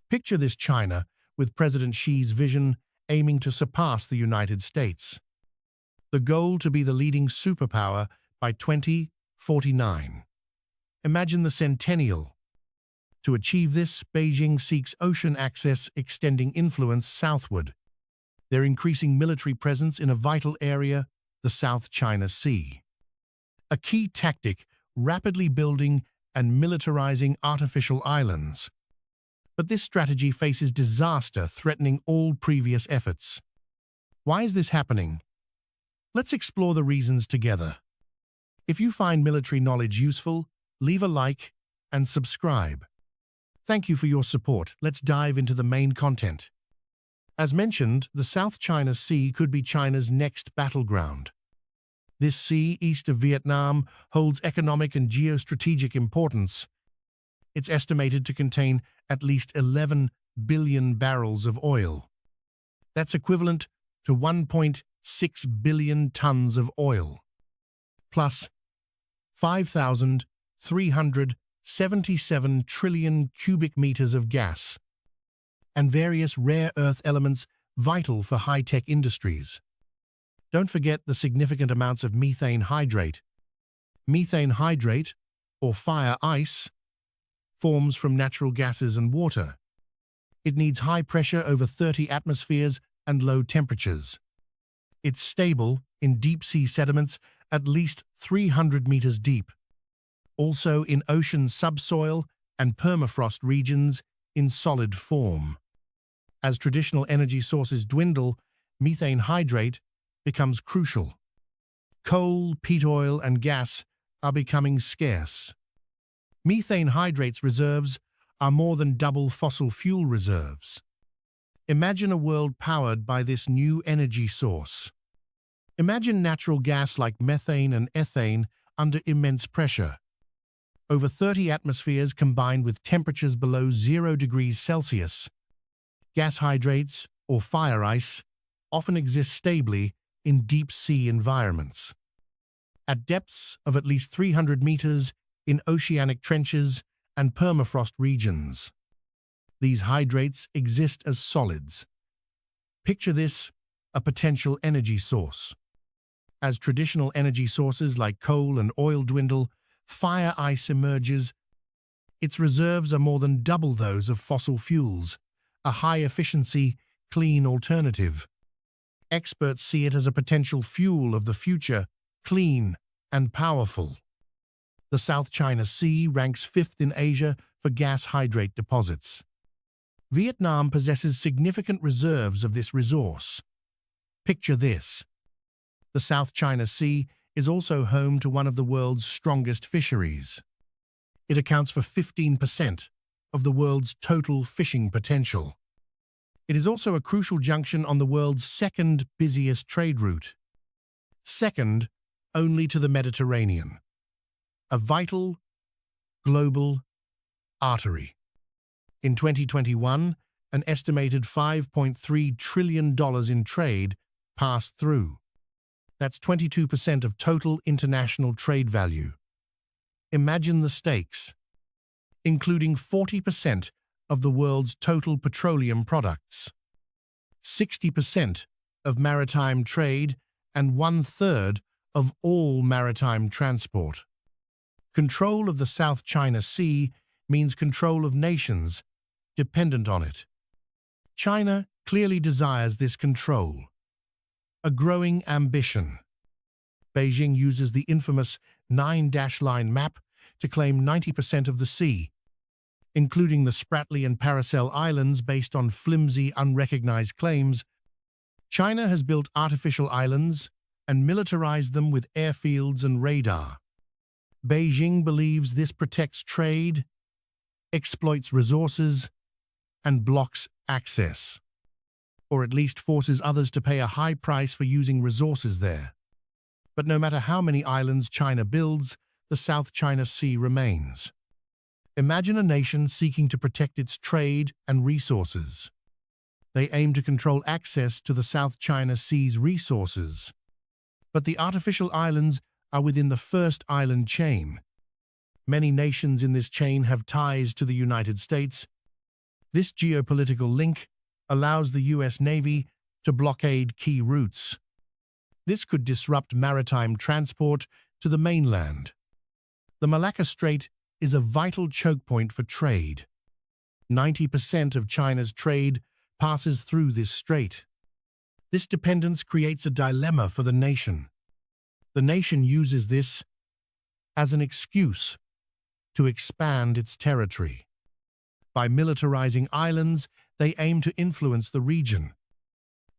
Picture this China, with President Xi's vision aiming to surpass the United States. The goal to be the leading superpower by 2049. Imagine the centennial. To achieve this, Beijing seeks ocean access, extending influence southward. They're increasing military presence in a vital area, the South China Sea. A key tactic, rapidly building and militarizing artificial islands. But this strategy faces disaster, threatening all previous efforts. Why is this happening? Let's explore the reasons together. If you find military knowledge useful, leave a like and subscribe. Thank you for your support. Let's dive into the main content. As mentioned, the South China Sea could be China's next battleground. This sea, east of Vietnam, holds economic and geostrategic importance. It's estimated to contain at least 11 billion barrels of oil. That's equivalent to 1.6 billion tons of oil, plus 5,377 trillion cubic meters of gas, and various rare earth elements vital for high-tech industries. Don't forget the significant amounts of methane hydrate. Methane hydrate, or fire ice, forms from natural gases and water. It needs high pressure over 30 atmospheres and low temperatures. It's stable in deep-sea sediments at least 300 meters deep, also in ocean subsoil and permafrost regions in solid form. As traditional energy sources dwindle, methane hydrate becomes crucial. Coal, peat oil, and gas are becoming scarce. Methane hydrate's reserves are more than double fossil fuel reserves. Imagine a world powered by this new energy source. Imagine natural gas like methane and ethane under immense pressure. Over 30 atmospheres combined with temperatures below 0 degrees Celsius. Gas hydrates, or fire ice, often exist stably in deep-sea environments. At depths of at least 300 meters in oceanic trenches and permafrost regions. These hydrates exist as solids. Picture this, a potential energy source. As traditional energy sources like coal and oil dwindle, fire ice emerges. Its reserves are more than double those of fossil fuels, a high-efficiency, clean alternative. Experts see it as a potential fuel of the future, clean and powerful. The South China Sea ranks 5th in Asia for gas hydrate deposits. Vietnam possesses significant reserves of this resource. Picture this. The South China Sea is also home to one of the world's strongest fisheries. It accounts for 15% of the world's total fishing potential. It is also a crucial junction on the world's second busiest trade route, second only to the Mediterranean. A vital, global artery. In 2021, an estimated $5.3 trillion in trade passed through. That's 22% of total international trade value. Imagine the stakes, including 40% of the world's total petroleum products, 60% of maritime trade, and 1/3 of all maritime transport. Control of the South China Sea means control of nations dependent on it. China clearly desires this control. A growing ambition. Beijing uses the infamous 9-line map to claim 90% of the sea, including the Spratly and Paracel Islands based on flimsy, unrecognized claims. China has built artificial islands and militarized them with airfields and radar. Beijing believes this protects trade, exploits resources, and blocks access, or at least forces others to pay a high price for using resources there. But no matter how many islands China builds, the South China Sea remains. Imagine a nation seeking to protect its trade and resources. They aim to control access to the South China Sea's resources. But the artificial islands are within the first island chain. Many nations in this chain have ties to the United States. This geopolitical link allows the US Navy to blockade key routes. This could disrupt maritime transport to the mainland. The Malacca Strait is a vital choke point for trade. 90% of China's trade passes through this strait. This dependence creates a dilemma for the nation. The nation uses this as an excuse to expand its territory. By militarizing islands, they aim to influence the region.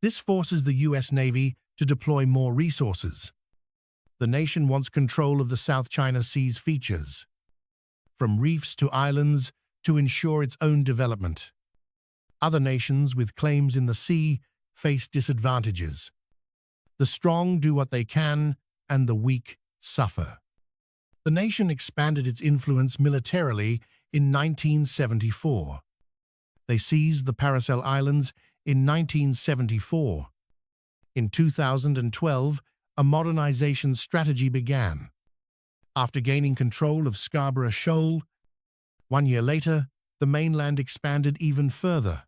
This forces the US Navy to deploy more resources. The nation wants control of the South China Sea's features, from reefs to islands, to ensure its own development. Other nations with claims in the sea face disadvantages. The strong do what they can, and the weak suffer. The nation expanded its influence militarily in 1974. They seized the Paracel Islands in 1974. In 2012, a modernization strategy began. After gaining control of Scarborough Shoal, 1 year later, the mainland expanded even further.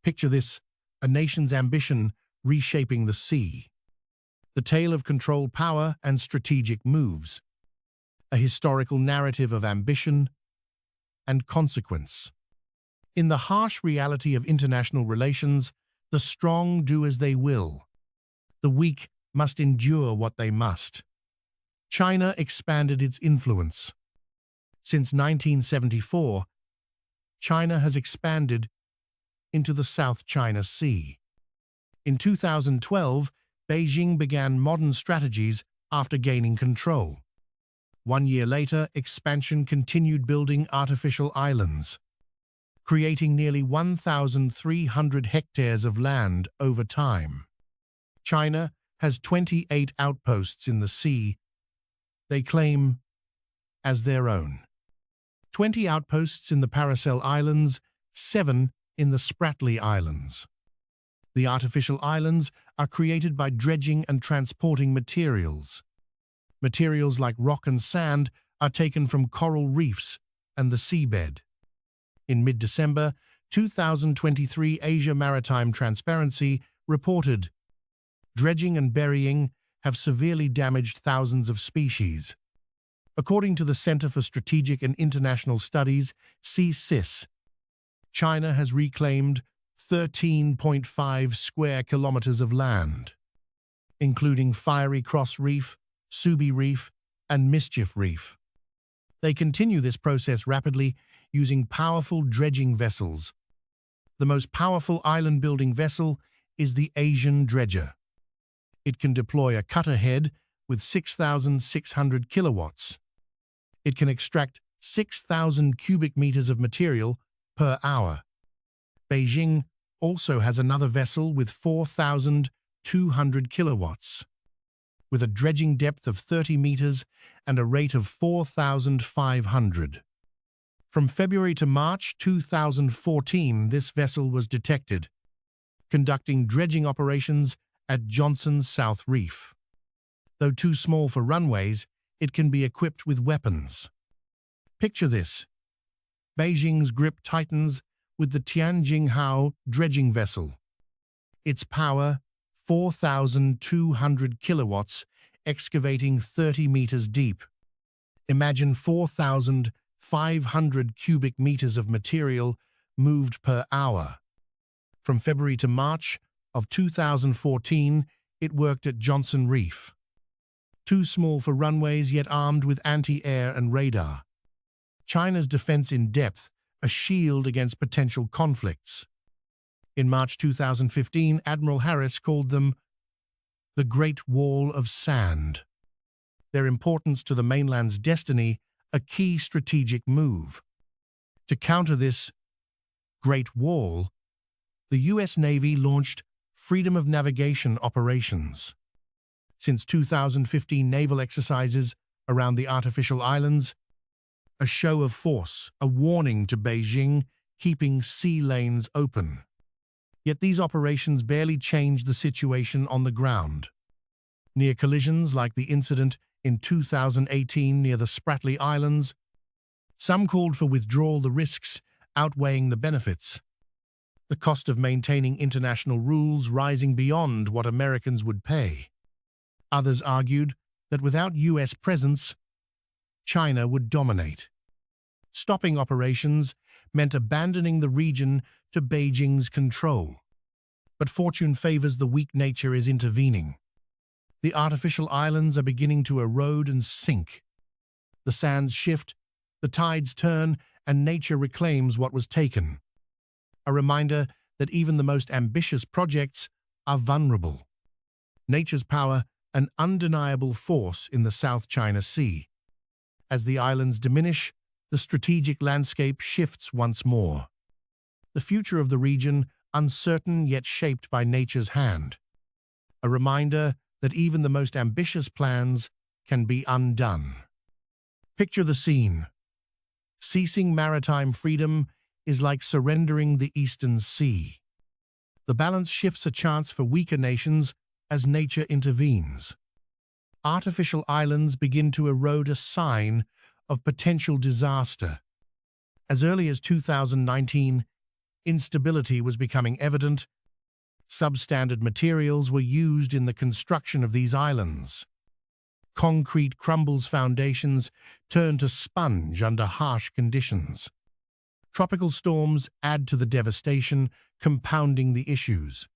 Picture this, a nation's ambition reshaping the sea. The tale of controlled power and strategic moves. A historical narrative of ambition and consequence. In the harsh reality of international relations, the strong do as they will. The weak must endure what they must. China expanded its influence. Since 1974, China has expanded into the South China Sea. In 2012, Beijing began modern strategies after gaining control. 1 year later, expansion continued, building artificial islands, creating nearly 1,300 hectares of land over time. China has 28 outposts in the sea they claim as their own. 20 outposts in the Paracel Islands, 7 in the Spratly Islands. The artificial islands are created by dredging and transporting materials. Materials like rock and sand are taken from coral reefs and the seabed. In mid-December 2023, Asia Maritime Transparency reported, dredging and burying have severely damaged thousands of species. According to the Center for Strategic and International Studies, CSIS, China has reclaimed 13.5 square kilometers of land, including Fiery Cross Reef, Subi Reef, and Mischief Reef. They continue this process rapidly using powerful dredging vessels. The most powerful island-building vessel is the Asian dredger. It can deploy a cutter head with 6,600 kilowatts. It can extract 6,000 cubic meters of material per hour. Beijing also has another vessel with 4,200 kilowatts, with a dredging depth of 30 meters and a rate of 4,500. From February to March 2014, this vessel was detected, conducting dredging operations at Johnson's South Reef. Though too small for runways, it can be equipped with weapons. Picture this: Beijing's grip tightens with the Tianjinghao dredging vessel. Its power, 4,200 kilowatts, excavating 30 meters deep. Imagine 4,500 cubic meters of material moved per hour. From February to March of 2014, it worked at Johnson Reef. Too small for runways, yet armed with anti-air and radar. China's defense in depth, a shield against potential conflicts. In March 2015, Admiral Harris called them the Great Wall of Sand. Their importance to the mainland's destiny, a key strategic move. To counter this Great Wall, the US Navy launched freedom of navigation operations. Since 2015 naval exercises around the artificial islands, a show of force, a warning to Beijing, keeping sea lanes open. Yet these operations barely changed the situation on the ground. Near collisions like the incident in 2018 near the Spratly Islands, some called for withdrawal. The risks outweighing the benefits. The cost of maintaining international rules rising beyond what Americans would pay. Others argued that without US presence, China would dominate. Stopping operations meant abandoning the region to Beijing's control. But fortune favors the weak, nature is intervening. The artificial islands are beginning to erode and sink. The sands shift, the tides turn, and nature reclaims what was taken. A reminder that even the most ambitious projects are vulnerable. Nature's power, an undeniable force in the South China Sea. As the islands diminish, the strategic landscape shifts once more. The future of the region, uncertain yet shaped by nature's hand. A reminder that even the most ambitious plans can be undone. Picture the scene. Ceasing maritime freedom is like surrendering the Eastern Sea. The balance shifts, a chance for weaker nations as nature intervenes. Artificial islands begin to erode, a sign of potential disaster. As early as 2019, instability was becoming evident. Substandard materials were used in the construction of these islands. Concrete crumbles, foundations turn to sponge under harsh conditions. Tropical storms add to the devastation, compounding the issues.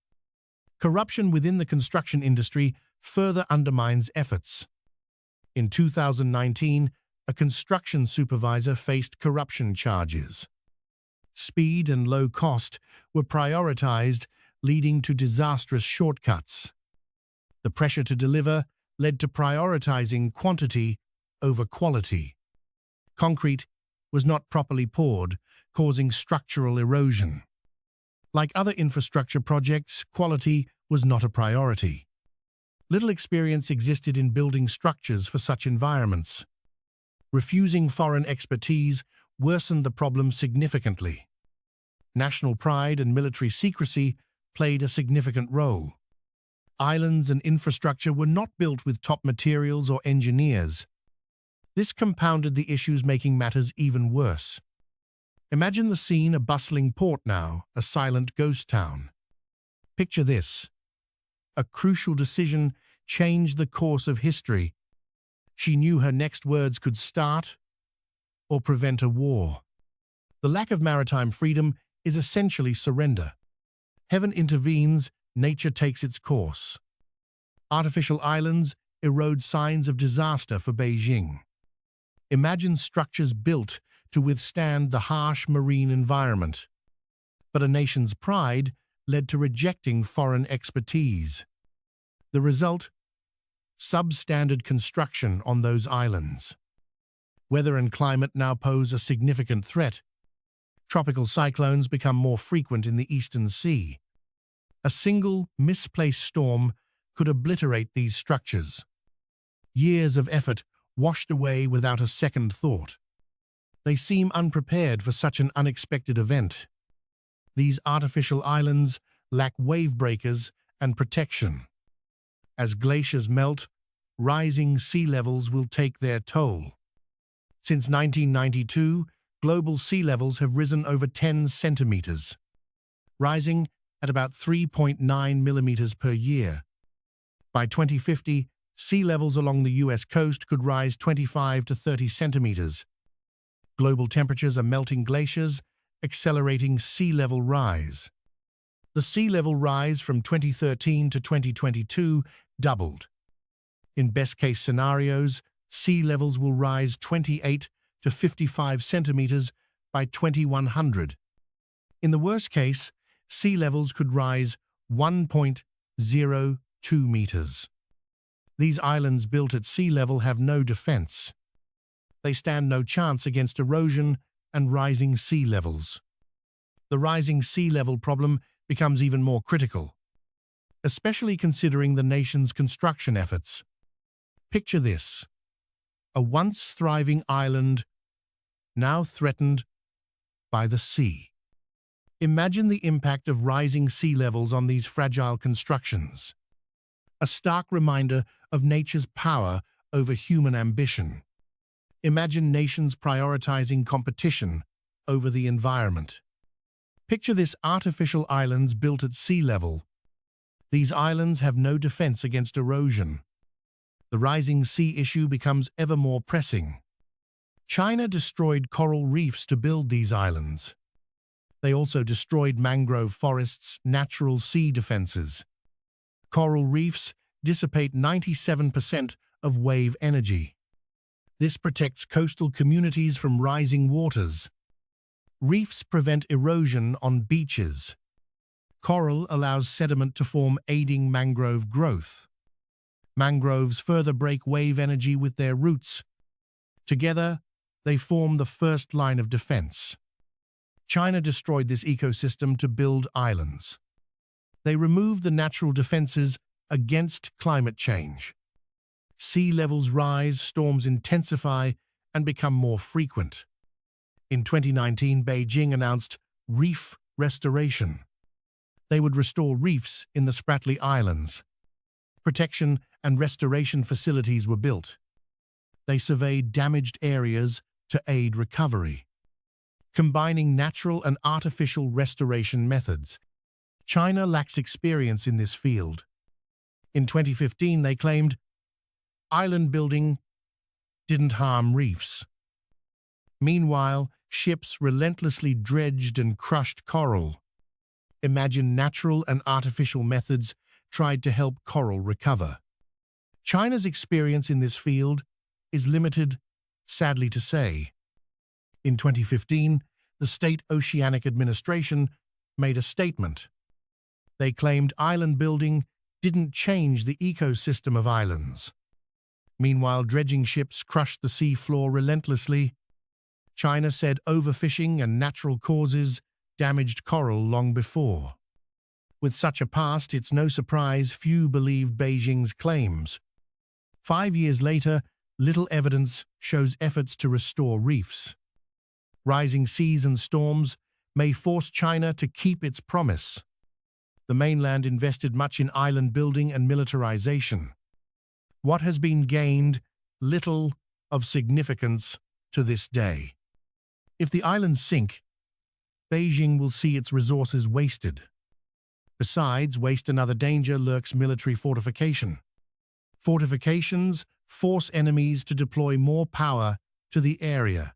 Corruption within the construction industry further undermines efforts. In 2019, a construction supervisor faced corruption charges. Speed and low cost were prioritized, leading to disastrous shortcuts. The pressure to deliver led to prioritizing quantity over quality. Concrete was not properly poured, causing structural erosion. Like other infrastructure projects, quality was not a priority. Little experience existed in building structures for such environments. Refusing foreign expertise worsened the problem significantly. National pride and military secrecy played a significant role. Islands and infrastructure were not built with top materials or engineers. This compounded the issues, making matters even worse. Imagine the scene: a bustling port now, a silent ghost town. Picture this. A crucial decision changed the course of history. She knew her next words could start or prevent a war. The lack of maritime freedom is essentially surrender. Heaven intervenes, nature takes its course. Artificial islands erode, signs of disaster for Beijing. Imagine structures built to withstand the harsh marine environment. But a nation's pride led to rejecting foreign expertise. The result? Substandard construction on those islands. Weather and climate now pose a significant threat. Tropical cyclones become more frequent in the Eastern Sea. A single, misplaced storm could obliterate these structures. Years of effort washed away without a second thought. They seem unprepared for such an unexpected event. These artificial islands lack wave breakers and protection. As glaciers melt, rising sea levels will take their toll. Since 1992, global sea levels have risen over 10 centimeters, rising at about 3.9 millimeters per year. By 2050, sea levels along the US coast could rise 25 to 30 centimeters. Global temperatures are melting glaciers, accelerating sea level rise. The sea level rise from 2013 to 2022 doubled. In best-case scenarios, sea levels will rise 28 to 55 centimeters by 2100. In the worst case, sea levels could rise 1.02 meters. These islands built at sea level have no defense. They stand no chance against erosion and rising sea levels. The rising sea level problem becomes even more critical, especially considering the nation's construction efforts. Picture this: a once thriving island now threatened by the sea. Imagine the impact of rising sea levels on these fragile constructions. A stark reminder of nature's power over human ambition. Imagine nations prioritizing competition over the environment. Picture this: artificial islands built at sea level. These islands have no defense against erosion. The rising sea issue becomes ever more pressing. China destroyed coral reefs to build these islands. They also destroyed mangrove forests, natural sea defenses. Coral reefs dissipate 97% of wave energy. This protects coastal communities from rising waters. Reefs prevent erosion on beaches. Coral allows sediment to form, aiding mangrove growth. Mangroves further break wave energy with their roots. Together, they form the first line of defense. China destroyed this ecosystem to build islands. They removed the natural defenses against climate change. Sea levels rise, storms intensify, and become more frequent. In 2019, Beijing announced reef restoration. They would restore reefs in the Spratly Islands. Protection and restoration facilities were built. They surveyed damaged areas to aid recovery. Combining natural and artificial restoration methods, China lacks experience in this field. In 2015, they claimed island building didn't harm reefs. Meanwhile, ships relentlessly dredged and crushed coral. Imagine natural and artificial methods tried to help coral recover. China's experience in this field is limited, sadly to say. In 2015, the State Oceanic Administration made a statement. They claimed island building didn't change the ecosystem of islands. Meanwhile, dredging ships crushed the sea floor relentlessly. China said overfishing and natural causes damaged coral long before. With such a past, it's no surprise few believed Beijing's claims. 5 years later, little evidence shows efforts to restore reefs. Rising seas and storms may force China to keep its promise. The mainland invested much in island building and militarization. What has been gained? Little of significance to this day. If the islands sink, Beijing will see its resources wasted. Besides, waste another danger lurks: military fortification. Fortifications force enemies to deploy more power to the area.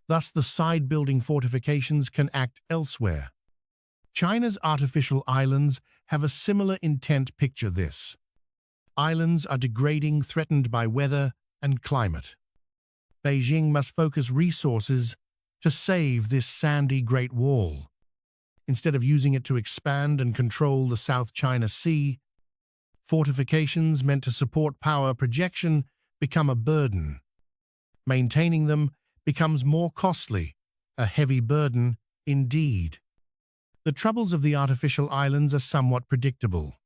Thus, the side-building fortifications can act elsewhere. China's artificial islands have a similar intent. Picture this. Islands are degrading, threatened by weather and climate. Beijing must focus resources to save this sandy Great Wall. Instead of using it to expand and control the South China Sea, fortifications meant to support power projection become a burden. Maintaining them becomes more costly, a heavy burden indeed. The troubles of the artificial islands are somewhat predictable.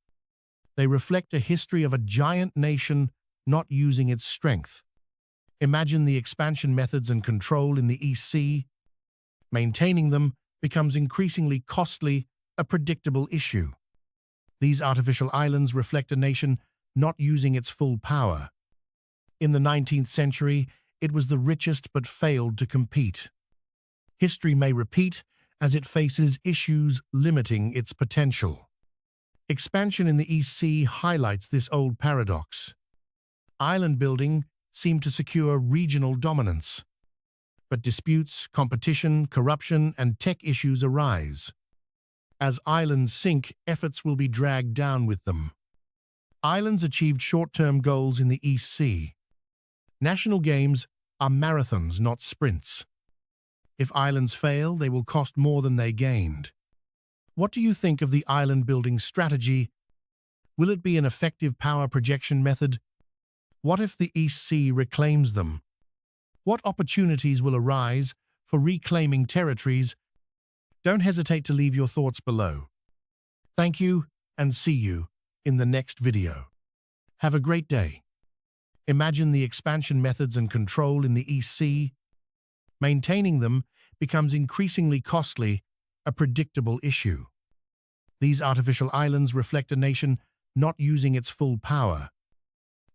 They reflect a history of a giant nation not using its strength. Imagine the expansion methods and control in the East Sea. Maintaining them becomes increasingly costly, a predictable issue. These artificial islands reflect a nation not using its full power. In the 19th century, it was the richest but failed to compete. History may repeat as it faces issues limiting its potential. Expansion in the East Sea highlights this old paradox. Island building seemed to secure regional dominance. But disputes, competition, corruption, and tech issues arise. As islands sink, efforts will be dragged down with them. Islands achieved short-term goals in the East Sea. National games are marathons, not sprints. If islands fail, they will cost more than they gained. What do you think of the island building strategy? Will it be an effective power projection method? What if the East Sea reclaims them? What opportunities will arise for reclaiming territories? Don't hesitate to leave your thoughts below. Thank you, and see you in the next video. Have a great day. Imagine the expansion methods and control in the East Sea. Maintaining them becomes increasingly costly, a predictable issue. These artificial islands reflect a nation not using its full power.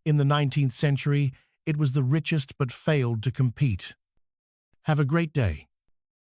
In the 19th century, it was the richest but failed to compete. Have a great day.